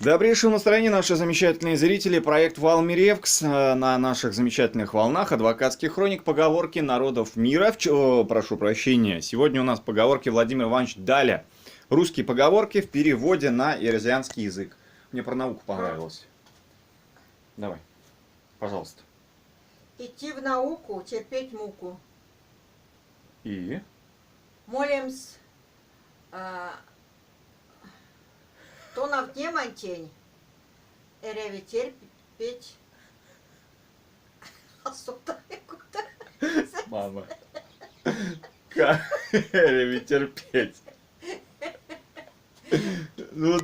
Добрейшего настроения, наши замечательные зрители. Проект Валмиревкс на наших замечательных волнах адвокатских хроник, поговорки народов мира. Прошу прощения, сегодня у нас поговорки Владимира Ивановича Даля. Русские поговорки в переводе на ирзианский язык. Мне про науку понравилось. Давай, пожалуйста. Идти в науку, терпеть муку. И? Молимс, то на вне мантень, эреви терпеть. Мама. Как терпеть? Ну,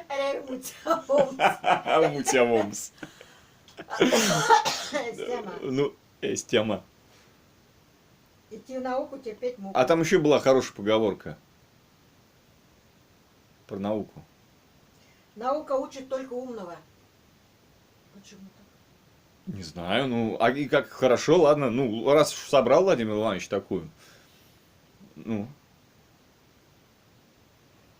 Эреви мутявомс. Мутявомс. Ну, есть тема. Идти в науку, терпеть муку. А там еще была хорошая поговорка. Про науку. Наука учит только умного. Почему так? Не знаю, ну, а и как хорошо, ладно, ну, раз уж собрал Владимир Иванович такую. Ну.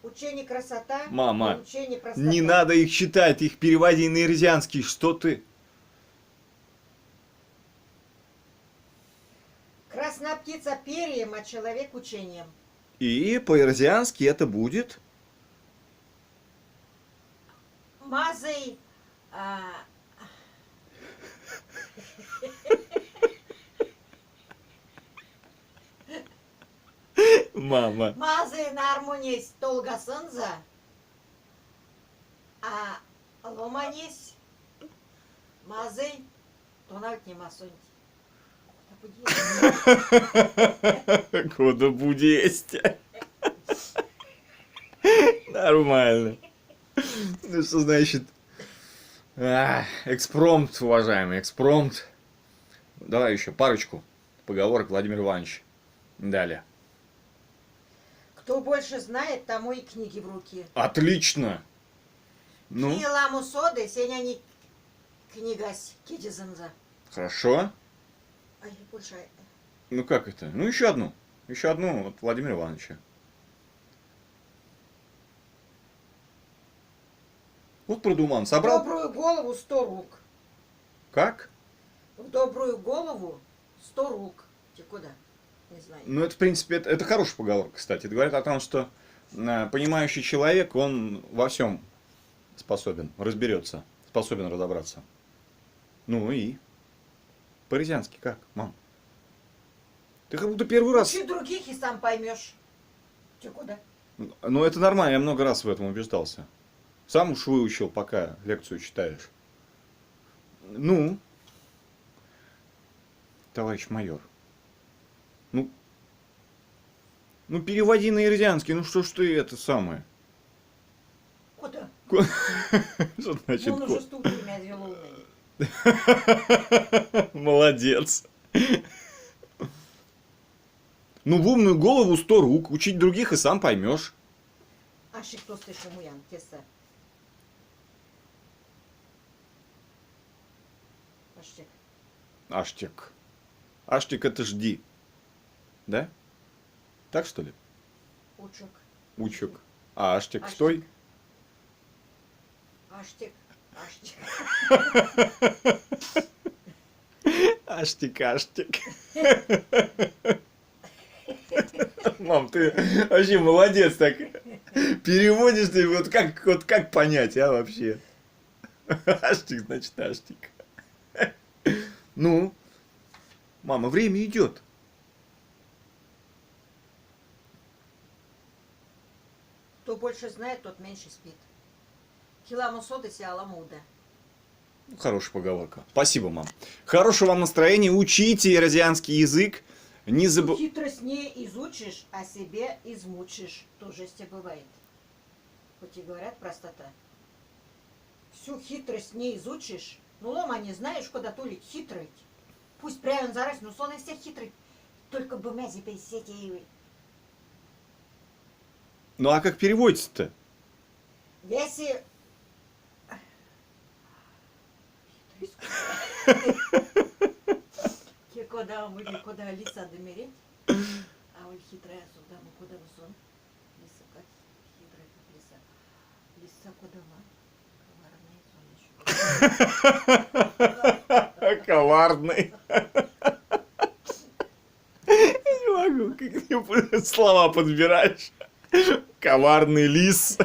Учение красота. Мама, Учение простота. не надо их читать, их переводи на ирзианский, что ты? Красная птица перьям, а человек учением. И по-ирзиански это будет? Мазай. Мама. Мазай на армонись толгасынза, а ломанись мазай тонавт не масунь. Куда будет есть? Нормально. Ну что значит? Экспромт, уважаемый, экспромт. Давай еще парочку поговорок Владимира Ивановича. Далее. Кто больше знает, тому и книги в руки. Отлично. Ну, Ламу соды, сеня не книгась кидизанза. хорошо. А я больше... Ну как это? Ну еще одну. Еще одну от Владимира Ивановича. Вот про Думан В собрал. добрую голову 100 рук. Как? В добрую голову 100 рук. Ты куда? Не знаю. Ну это в принципе, это хорошая поговорка, кстати. Это говорит о том, что понимающий человек, он во всем способен, разберется, способен разобраться. Ну и? По-рязански как, мам? Ты как будто первый раз... Учи других и сам поймешь. Ты куда? Ну это нормально, я много раз в этом убеждался. Сам уж выучил, пока лекцию читаешь. Ну, товарищ майор, ну переводи на ирзианский, ну что ж ты это самое? Куда? Что значит? Он уже студию меня сделал. Молодец. Ну, в умную голову 100 рук, учить других и сам поймешь. Ашик кто слышал муян, теса. Аштик. Аштик. Аштик это жди. Да? Так что ли? Учок. Учок. А аштик Аштик. стой. Аштик. Аштик. Аштик, аштик. Мам, ты вообще молодец так. Переводишь ты, вот как понять, а вообще? Аштик, значит, аштик. Ну, мама, время идет. Кто больше знает, тот меньше спит. Киламу соды сиаламуда. Хорошая поговорка. Спасибо, мам. Хорошего вам настроения. Учите ирзианский язык. Не забывайте. Хитрость не изучишь, а себе измучишь. Тоже бывает. Хоть и говорят простота. Всю хитрость не изучишь. Ну, лома не знаешь, куда тулить хитрый. Пусть прямо зараз, но сон и все хитрый. Только бы мязи сети. Ну а как переводится-то? Если... Куда мы, куда лица домереть, а он хитрая суда, мы куда сон. Лиса как хитрая, как высоко дома. Коварный. Я не могу, как ты слова подбираешь. Коварный лис.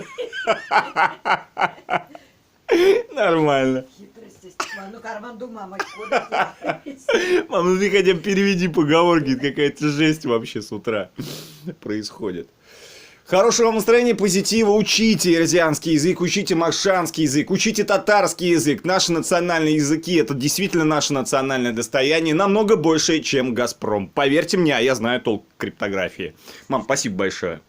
Нормально. Хитрости, Степан. Ну, карман мама, куда ты? Мам, ну ты хотя бы переведи поговорки, это какая-то жесть вообще с утра происходит. Хорошего вам настроения, позитива, учите ирзианский язык, учите машанский язык, учите татарский язык. Наши национальные языки, это действительно наше национальное достояние, намного больше, чем Газпром. Поверьте мне, а я знаю толк в криптографии. Мам, спасибо большое.